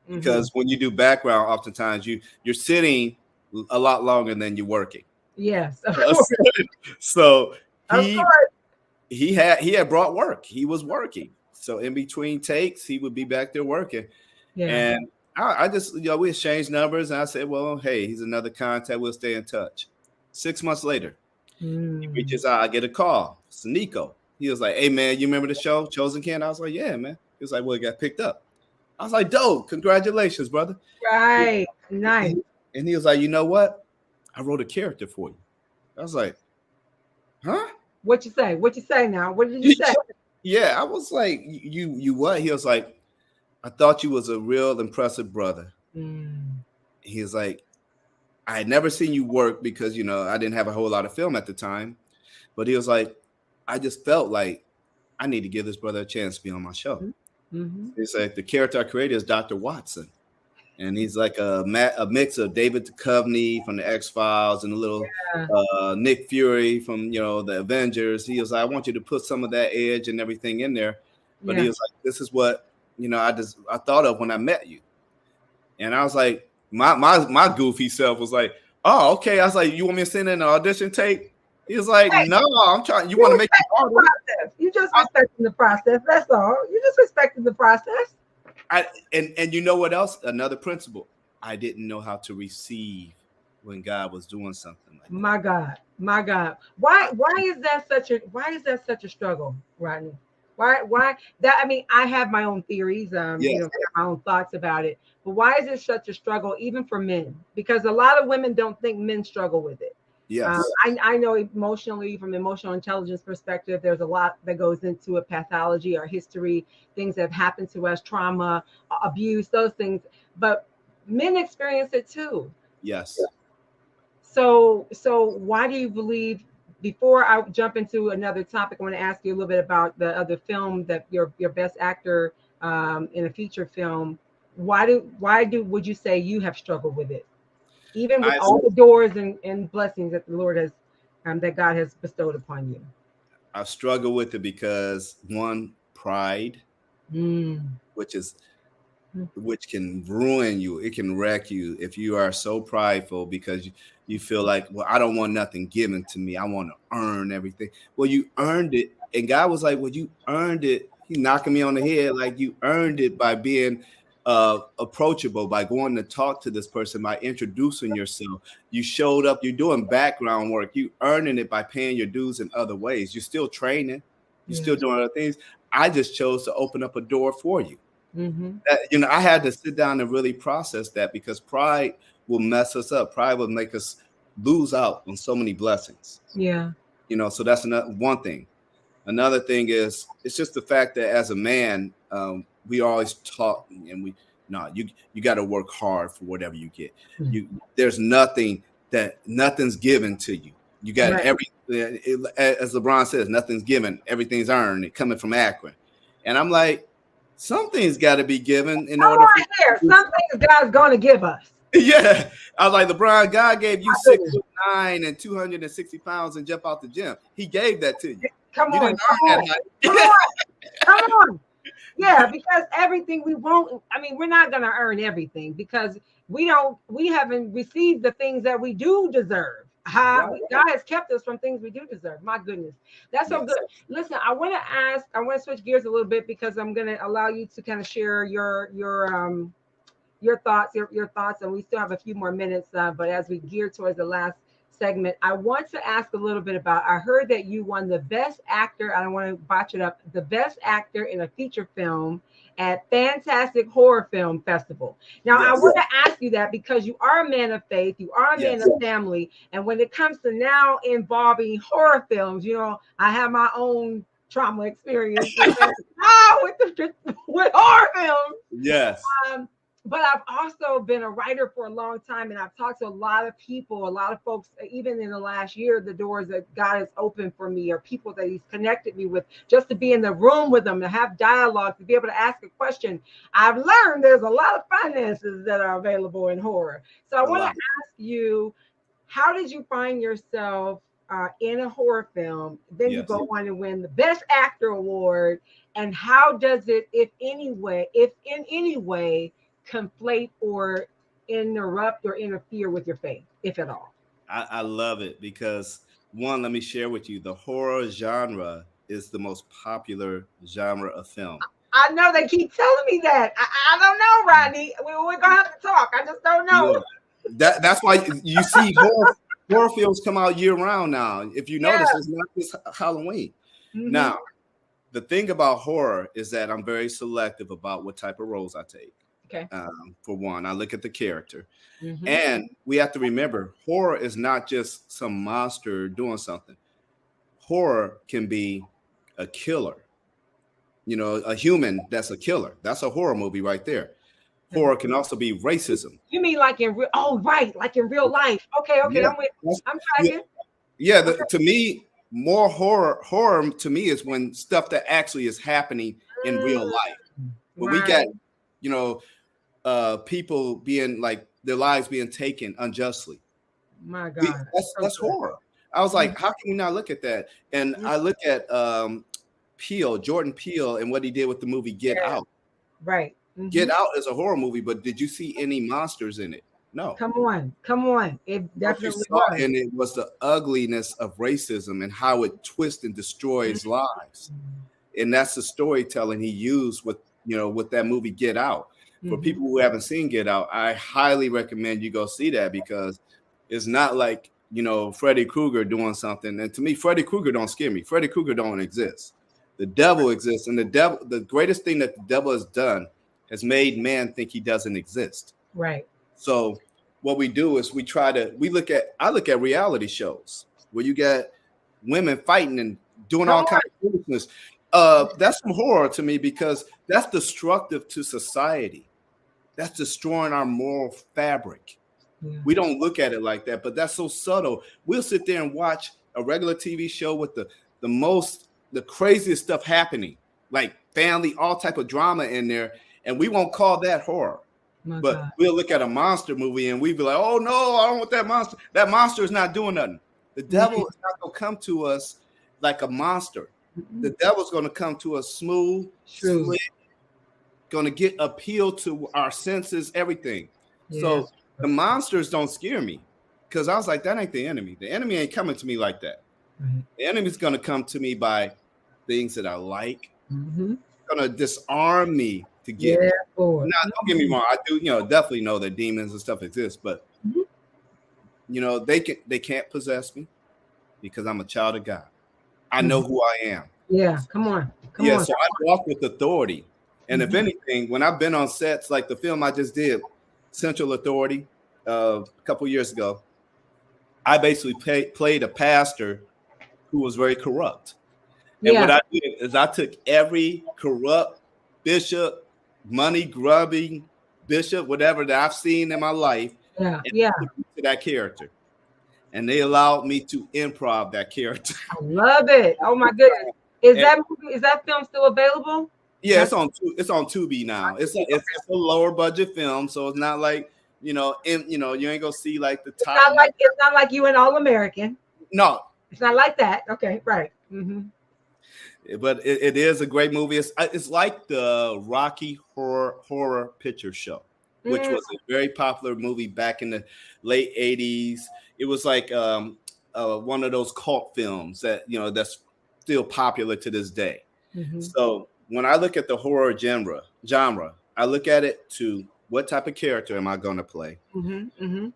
Because when you do background, oftentimes you're sitting a lot longer than you're working. Yes. So he had brought work. He was working. So in between takes, he would be back there working. Yeah. And I just, we exchanged numbers. And I said, well, hey, he's another contact. We'll stay in touch. 6 months later, he reaches out. I get a call. It's Nico. He was like, hey, man, you remember the show, Chosen Can? I was like, yeah, man. He was like, well, it got picked up. I was like, dope. Congratulations, brother. Right. Nice. And he was like, you know what? I wrote a character for you. I was like, huh? What you say? What you say now? What did you say? Yeah, I was like, you what? He was like, I thought you was a real impressive brother. He was like, I had never seen you work because, I didn't have a whole lot of film at the time. But he was like, I just felt like I need to give this brother a chance to be on my show. It's like the character I created is Dr. Watson. And he's like a mix of David Duchovny from the X-Files and a little Nick Fury from, the Avengers. He was like, I want you to put some of that edge and everything in there. But he was like, this is what, I thought of when I met you. And I was like, my goofy self was like, oh, okay. I was like, you want me to send in an audition tape? He was like, Hey, no, I'm trying. You you want to make it respecting the harder? process. You just respecting the process. That's all. You just respecting the process. And you know what else? Another principle. I didn't know how to receive when God was doing something like that. My God, my God. Why is that such a struggle, Rodney? Why that I mean, I have my own theories, Yes, my own thoughts about it. But why is it such a struggle even for men? Because a lot of women don't think men struggle with it. yes, I know emotionally, from emotional intelligence perspective, there's a lot that goes into a pathology or history, things that have happened to us, trauma, abuse, those things. But men experience it too. yes. So why do you believe? Before I jump into another topic, I want to ask you a little bit about the other film that your best actor in a feature film. Why do would you say you have struggled with it, even with I all the doors and blessings that the Lord has that God has bestowed upon you? I struggle with it because one, pride, Mm. which is which can ruin you. It can wreck you if you are so prideful because you feel like, well, I don't want nothing given to me. I want to earn everything. Well, you earned it. And God was like, well, you earned it. He knocking me on the head like you earned it by being approachable, by going to talk to this person, by introducing yourself. You showed up. You're doing background work. You earning it by paying your dues in other ways. You're still training. You're Yeah. still doing other things. I just chose to open up a door for you. Mm-hmm. I had to sit down and really process that because pride will mess us up. Pride will make us lose out on so many blessings. Yeah. So that's another one thing. Another thing is it's just the fact that as a man, we always talk and we no, you got to work hard for whatever you get. Mm. There's nothing's given to you. You got Right. as LeBron says, nothing's given, everything's earned. It coming from Akron, and I'm like, something's got to be given in Come order for on you here. to do Some things God's going to give us. yeah. I was like, LeBron, God gave you My six goodness. foot nine and 260 pounds and jump out the gym. He gave that to you. Come You on. didn't Come earn on. that Come height. on. Come on. Yeah, because everything we won't, I mean, we're not going to earn everything because we haven't received the things that we do deserve. Right. God has kept us from things we do deserve. My goodness. That's so Yes. good. Listen, I want to switch gears a little bit because I'm going to allow you to kind of share your thoughts, and we still have a few more minutes. But as we gear towards the last segment, I want to ask a little bit about. I heard that you won the best actor. I don't want to botch it up. The best actor in a feature film at Fantastic Horror Film Festival. Now, I Yes. want to ask you that because you are a man of faith, you are a man Yes. of family, and when it comes to now involving horror films, I have my own trauma experience with horror films. Yes. Um, but I've also been a writer for a long time, and I've talked to a lot of people, a lot of folks, even in the last year, the doors that God has opened for me, or people that He's connected me with, just to be in the room with them, to have dialogue, to be able to ask a question. I've learned there's a lot of finances that are available in horror. So I A want to lot. ask you, how did you find yourself in a horror film? Then you Yes. go on to win the Best Actor award. And how does it, if in any way, conflate or interrupt or interfere with your faith, if at all? I love it because one, let me share with you, the horror genre is the most popular genre of film. I know they keep telling me that. I don't know, Rodney. We're gonna have to talk. I just don't know. Yeah. That's why you see horror films come out year round now. If you Yeah. notice, it's not just Halloween. Mm-hmm. Now, the thing about horror is that I'm very selective about what type of roles I take. Okay. For one, I look at the character. Mm-hmm. And we have to remember horror is not just some monster doing something. Horror can be a killer, a human that's a killer. That's a horror movie right there. Horror can also be racism. You mean like in real? Oh, right, like in real life. Okay, okay. Yeah. I'm Yeah. tracking. Yeah. Okay. To me, more horror to me is when stuff that actually is happening in real life. When we Right. got, you know, people being like their lives being taken unjustly. My God. So That's good. horror. I was Mhm. like, how can we not look at that? And Mhm. I look at Jordan Peele, and what he did with the movie Get Yeah. Out. Right. Get Mm-hmm. Out is a horror movie, but did you see any monsters in it? No. Come on, come on. It What you definitely saw was. in it was the ugliness of racism and how it twists and destroys lives. And that's the storytelling he used with, with that movie Get Out. For Mm-hmm. people who haven't seen Get Out, I highly recommend you go see that, because it's not like, Freddy Krueger doing something. And to me, Freddy Krueger don't scare me. Freddy Krueger don't exist. The devil exists, and the greatest thing that the devil has done has made man think he doesn't exist. Right. So what we do is I look at reality shows where you get women fighting and doing Come all on. kinds of foolishness. That's some horror to me, because that's destructive to society. That's destroying our moral fabric. Yeah. We don't look at it like that, but that's so subtle. We'll sit there and watch a regular TV show with the craziest stuff happening, like family, all type of drama in there, and we won't call that horror. My But God. we'll look at a monster movie and we be like, "Oh no, I don't want that monster. That monster is not doing nothing." The devil is not going to come to us like a monster. Mm-hmm. The devil's going to come to us smooth, True. slick, going to get appeal to our senses, everything. Yeah. So the monsters don't scare me, because I was like, that ain't the enemy. The enemy ain't coming to me like that. Right. The enemy's going to come to me by things that I like. Mm-hmm. Going to disarm me to get Yeah, me. Lord. Now, don't get me wrong. I do, definitely know that demons and stuff exist, but Mhm. they can't possess me, because I'm a child of God. I know Mhm. who I am. Yeah. Come on. Come Yeah, on. so I walk with authority. And if Mhm. anything, when I've been on sets like the film I just did, Central Authority, a couple years ago, I basically played a pastor who was very corrupt. And what Yeah. I did is I took every corrupt bishop, money grubbing bishop, whatever that I've seen in my life, Yeah. and Yeah. put it to that character. And they allowed me to improv that character. I love it. Oh my goodness. Is And that film still available? yeah, That's it's on Tubi now. It's okay. a lower budget film, so it's not like, you ain't gonna see like the It's top not notch. like you an All American. No, It's not like that. Okay. Right. Mm-hmm. but it is a great movie. It's like the Rocky Horror Picture Show, which Mm, was a very popular movie back in the late '80s. It was like one of those cult films that that's still popular to this day. mm-hmm. So when I look at the horror genre, I look at it to what type of character am I going to play? Mm-hmm. Mm-hmm.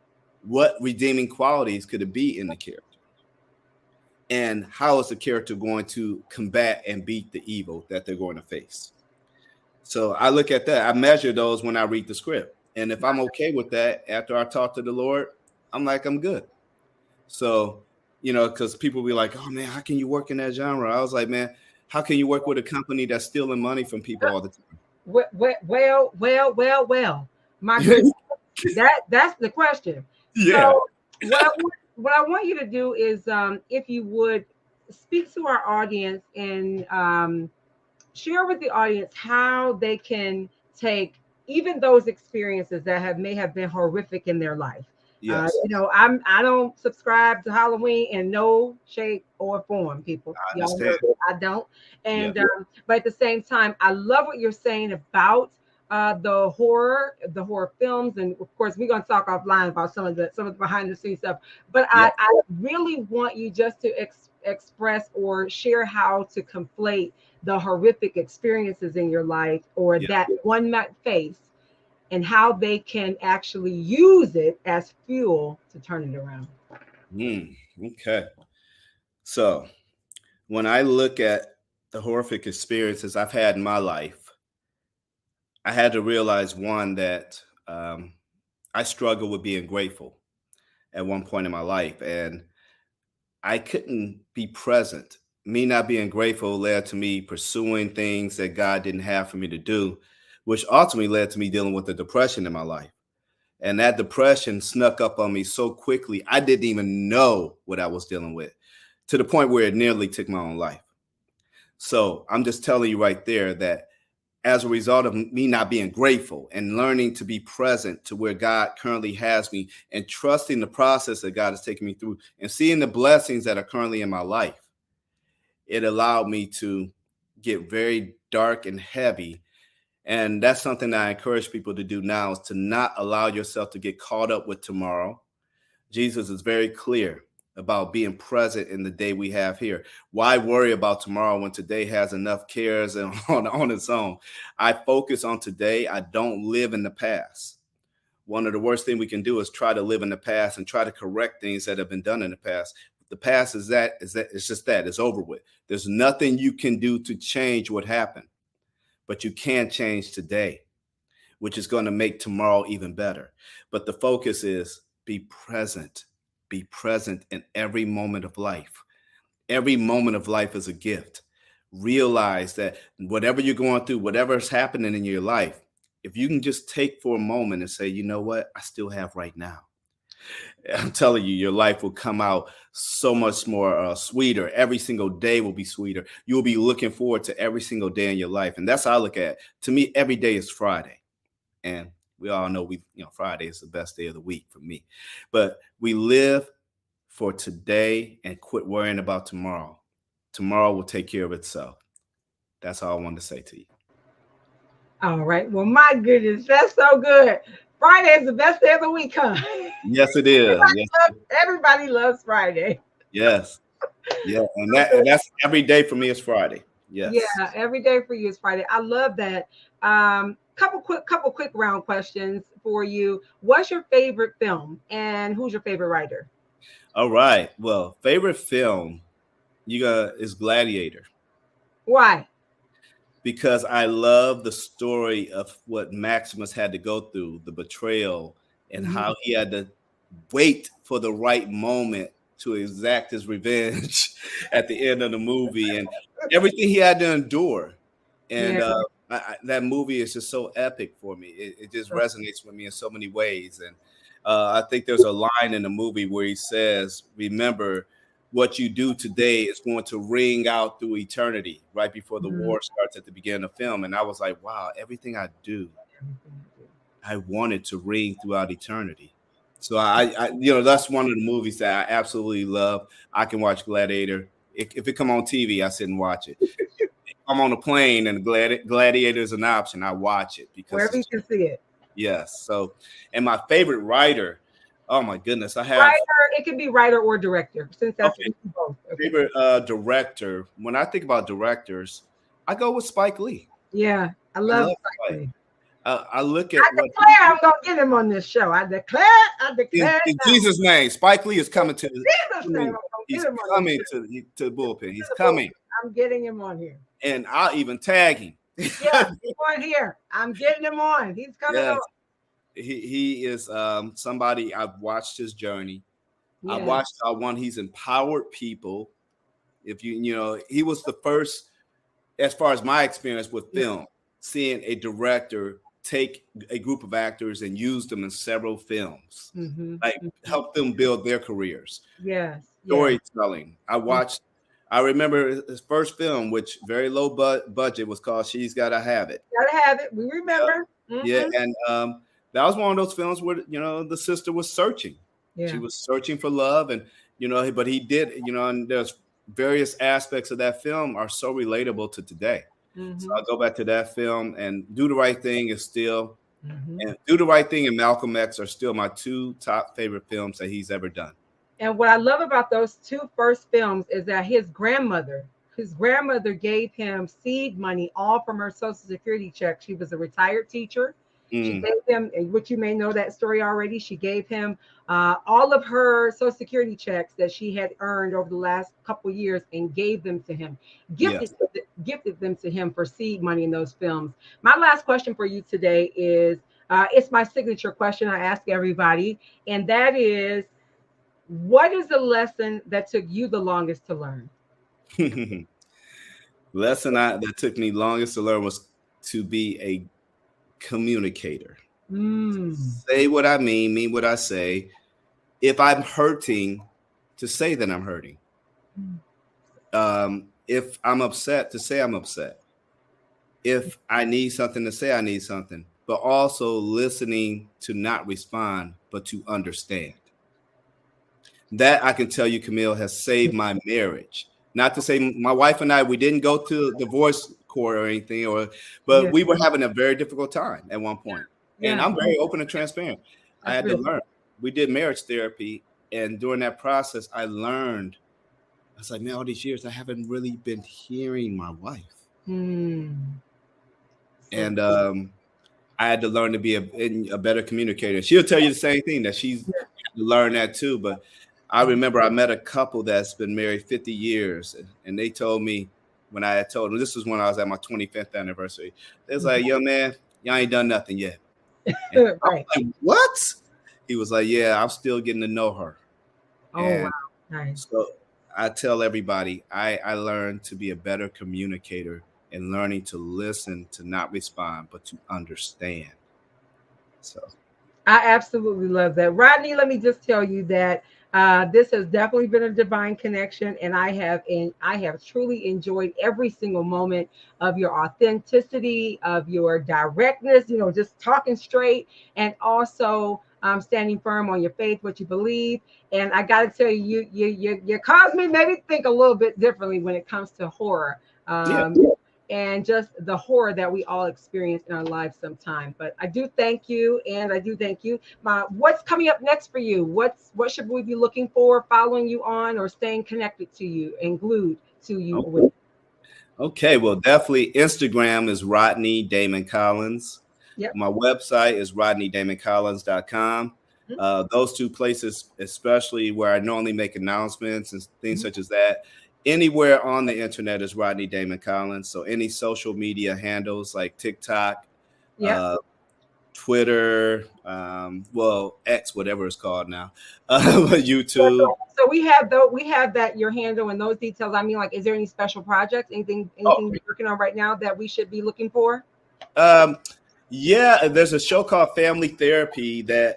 What redeeming qualities could it be in the character? And how is the character going to combat and beat the evil that they're going to face? So I look at that. I measure those when I read the script. And if I'm okay with that after I talk to the Lord, I'm like, I'm good. So, because people be like, oh man, how can you work in that genre? I was like, man, how can you work with a company that's stealing money from people all the Well. My goodness. time? That's the question. Yeah. So what I want you to do is, if you would speak to our audience and share with the audience how they can take even those experiences that may have been horrific in their life. Yes. I don't subscribe to Halloween in no shape or form, people. I Y'all understand. heard it. I don't. Yeah. And but at the same time, I love what you're saying about the horror films, and of course, we're gonna talk offline about some of the behind the scenes stuff. But Yeah. I really want you just to express or share how to conflate the horrific experiences in your life or Yeah. that one might face and how they can actually use it as fuel to turn it around. Okay. So when I look at the horrific experiences I've had in my life, I had to realize one that I struggled with being grateful at one point in my life, and I couldn't be present. Me not being grateful led to me pursuing things that God didn't have for me to do, which ultimately led to me dealing with the depression in my life. And that depression snuck up on me so quickly, I didn't even know what I was dealing with, to the point where it nearly took my own life. So I'm just telling you right there that as a result of me not being grateful and learning to be present to where God currently has me and trusting the process that God has taken me through and seeing the blessings that are currently in my life, it allowed me to get very dark and heavy. And that's something that I encourage people to do now, is to not allow yourself to get caught up with tomorrow. Jesus is very clear about being present in the day we have here. Why worry about tomorrow when today has enough cares and on its own? I focus on today. I don't live in the past. One of the worst things we can do is try to live in the past and try to correct things that have been done in the past. The past is it's just that, it's over with. There's nothing you can do to change what happened, but you can change today, which is going to make tomorrow even better. But the focus is be present. Be present in every moment of life. Every moment of life is a gift. Realize that whatever you're going through, whatever is happening in your life, if you can just take for a moment and say, you know what, I still have right now. I'm telling you, your life will come out so much more sweeter. Every single day will be sweeter. You'll be looking forward to every single day in your life. And that's how I look at it. To me, every day is Friday. And we all know Friday is the best day of the week for me. But we live for today and quit worrying about tomorrow. Tomorrow will take care of itself. That's all I wanted to say to you. All right. Well, my goodness, that's so good. Friday is the best day of the week, huh? Yes, it is. Everybody loves Friday. Yes. Yeah. And that's every day for me is Friday. Yes. Yeah, every day for you is Friday. I love that. Couple quick round questions for you. What's your favorite film and who's your favorite writer? All right. Well, favorite film is Gladiator. Why? Because I love the story of what Maximus had to go through, the betrayal, and how he had to wait for the right moment to exact his revenge at the end of the movie, and everything he had to endure. And that movie is just so epic for me. It just resonates with me in so many ways. And I think there's a line in the movie where he says, remember, what you do today is going to ring out through eternity, right before the war starts at the beginning of the film. And I was like, wow, everything I do, I want it to ring throughout eternity. So I that's one of the movies that I absolutely love. I can watch Gladiator. If it come on TV, I sit and watch it. If I'm on a plane and Gladiator is an option, I watch it because wherever you can see it. Yes. So, and my favorite writer, oh my goodness, I have writer. It can be writer or director, since that's both. Okay. Favorite director. When I think about directors, I go with Spike Lee. Yeah, I love Spike Lee. I look at. I declare I'm gonna get him on this show. I declare. In Jesus' name, Spike Lee is coming to. Jesus' name, he's coming to the bullpen. He's coming. I'm getting him on here, and I'll even tag him. Yeah, he's on here. I'm getting him on. He's coming on. He is somebody I've watched his journey. I watched how he's empowered people. If he was the first, as far as my experience with film, seeing a director take a group of actors and use them in several films, help them build their careers. Storytelling. I remember his first film, which very low budget, was called "She's Gotta Have It." Gotta have it. We remember. Yeah, and that was one of those films where the sister was searching. Yeah. She was searching for love, and but he did. And there's various aspects of that film are so relatable to today. So I'll go back to that film, and Do the Right Thing is still, and Do the Right Thing and Malcolm X are still my two top favorite films that he's ever done. And what I love about those two first films is that his grandmother gave him seed money, all from her Social Security check. She was a retired teacher. She gave him, which you may know that story already, she gave him all of her Social Security checks that she had earned over the last couple of years and gave them to him, gifted them to him for seed money in those films. My last question for you today is, it's my signature question I ask everybody, and that is, what is the lesson that took you the longest to learn? Lesson that took me longest to learn was to be a communicator. Say what I mean what I say. If I'm hurting, to say that I'm hurting. If I'm upset, to say I'm upset. If I need something, to say I need something. But also listening to not respond, but to understand. That I can tell you, Camille, has saved my marriage. Not to say my wife and I, we didn't go to the divorce court or anything, but Yeah. we were having a very difficult time at one point. And Yeah. I'm very open and transparent. I That's had to real. learn. We did marriage therapy, and during that process, I learned. I was like, man, all these years I haven't really been hearing my wife, Hmm. So and I had to learn to be a better communicator. She'll tell you the same thing that she's yeah. had to learn that too. But I remember I met a couple that's been married 50 years, and they told me when I had told them, this was when I was at my 25th anniversary. They was like, yo, man, y'all ain't done nothing yet. And I was Right. like, what? He was like, yeah, I'm still getting to know her. Oh wow. And Nice. so I tell everybody, I learned to be a better communicator and learning to listen, to not respond, but to understand. So I absolutely love that. Rodney, let me just tell you that this has definitely been a divine connection, and I have truly enjoyed every single moment of your authenticity, of your directness, just talking straight, and also standing firm on your faith, what you believe. And I got to tell you, you caused me maybe think a little bit differently when it comes to horror. yeah. Um, and just the horror that we all experience in our lives sometime. But I do thank you, and I do thank you. What's coming up next for you? What should we be looking for, following you on, or staying connected to you and glued to you? Okay. Okay, well, definitely Instagram is Rodney Damon Collins. Yep. My website is rodneydamencollins.com. Mhm. Those two places, especially where I normally make announcements and things Mhm. such as that, anywhere on the internet is Rodney Damon Collins. So any social media handles like TikTok, Yep. uh, Twitter, well, X, whatever it's called now, So, YouTube. we have that your handle and those details. I mean, like, is there any special projects, anything you're working on right now that we should be looking for? Um, yeah, there's a show called Family Therapy that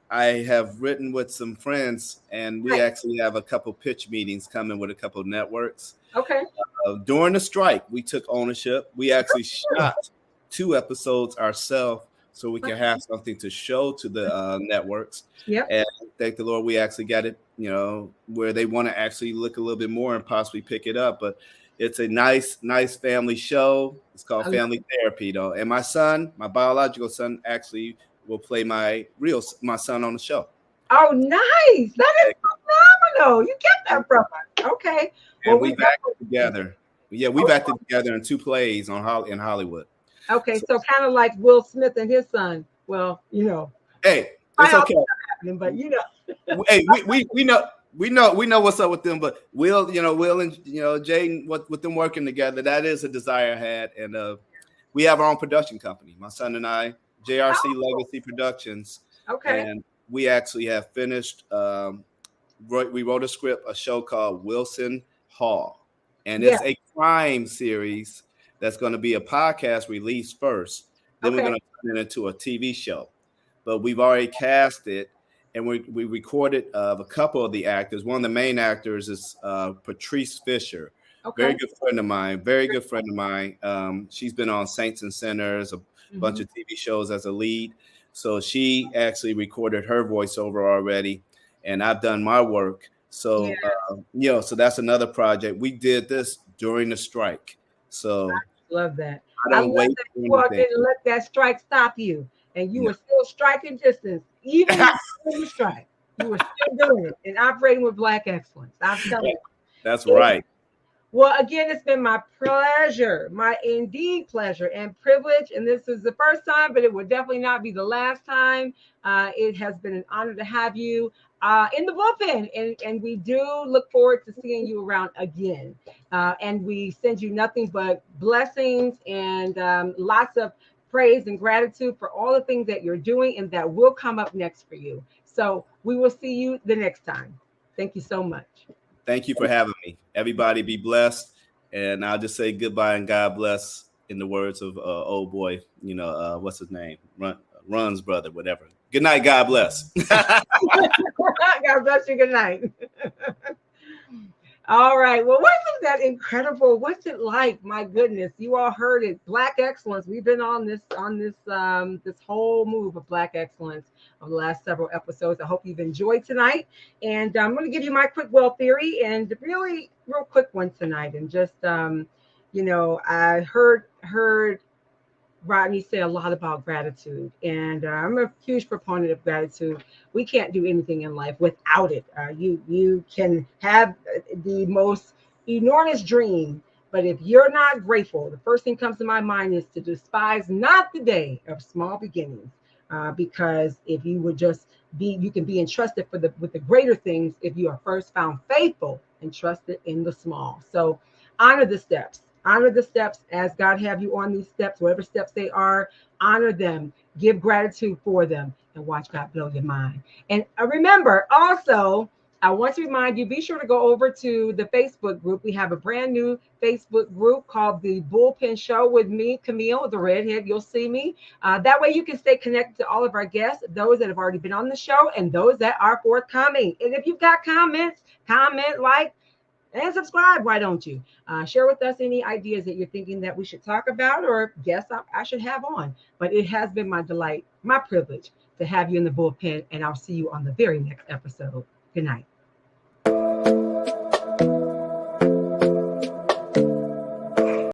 I have written with some friends, and we Nice. actually have a couple pitch meetings coming with a couple networks. Okay. During the strike, we took ownership. We actually shot 2 episodes ourselves so we can have something to show to the networks. Yep. And thank the Lord, we actually got it, where they want to actually look a little bit more and possibly pick it up. But it's a nice family show. It's called I love Family Therapy, though. And my son, my biological son, actually will play my son on the show. Oh, nice. That is phenomenal. You get that from us. Okay. Well, And we we've acted definitely. together. Yeah, we've acted together in 2 plays in Hollywood. Okay, So so kind of like Will Smith and his son. Well, hey, I it's also okay. happening, but Hey, we know what's up with them, but Will and Jaden, what with them working together, that is a desire I had, and we have our own production company. My son and I, JRC Oh, Legacy Productions, okay. and we actually have finished. We wrote a script, a show called Wilson Hall, and Yeah. it's a crime series that's going to be a podcast release first. Then we're Okay. going to turn it into a TV show. But we've already cast it, and we recorded a couple of the actors. One of the main actors is Patrice Fisher, very Okay. good friend of mine. Very good friend of mine. She's been on Saints and Sinners, a bunch Hmm. of TV shows as a lead. So she actually recorded her voiceover already, and I've done my work. Yeah. So so that's another project. We did this during the strike, so Love that. I I love don't wait that for you all anything. didn't let that strike stop you, and you No. were still striking distance, even during the strike. You were still doing it and operating with black excellence. I'm telling That's you. right. Well, again, it's been my pleasure, my indeed pleasure and privilege. And this is the first time, but it will definitely not be the last time. It has been an honor to have you in the bullpen. And we do look forward to seeing you around again. And we send you nothing but blessings and lots of praise and gratitude for all the things that you're doing and that will come up next for you. So we will see you the next time. Thank you so much. Thank you for having me. Everybody be blessed. And I'll just say goodbye and God bless in the words of old boy, what's his name? Run's brother, whatever. Good night. God bless. God bless you. Good night. All right. Well, wasn't that incredible? What's it like? My goodness, you all heard it. Black excellence. We've been on this whole move of black excellence over the last several episodes. I hope you've enjoyed tonight. And I'm going to give you my quick well theory and really real quick one tonight. And just I heard Rodney said a lot about gratitude, and I'm a huge proponent of gratitude. We can't do anything in life without it. You can have the most enormous dream, but if you're not grateful, the first thing comes to my mind is to despise not the day of small beginnings, because if you would just be, you can be entrusted for the with the greater things if you are first found faithful and trusted in the small. So honor the steps. Honor the steps as God have you on these steps, whatever steps they are. Honor them. Give gratitude for them, and watch God blow your mind. And remember, also, I want to remind you, be sure to go over to the Facebook group. We have a brand new Facebook group called the Bullpen Show with me, Camille, the redhead. You'll see me. That way you can stay connected to all of our guests, those that have already been on the show and those that are forthcoming. And if you've got comments, comment, like, and subscribe. Why don't you share with us any ideas that you're thinking that we should talk about or guests I should have on? But it has been my delight, my privilege to have you in the bullpen, and I'll see you on the very next episode. Good night.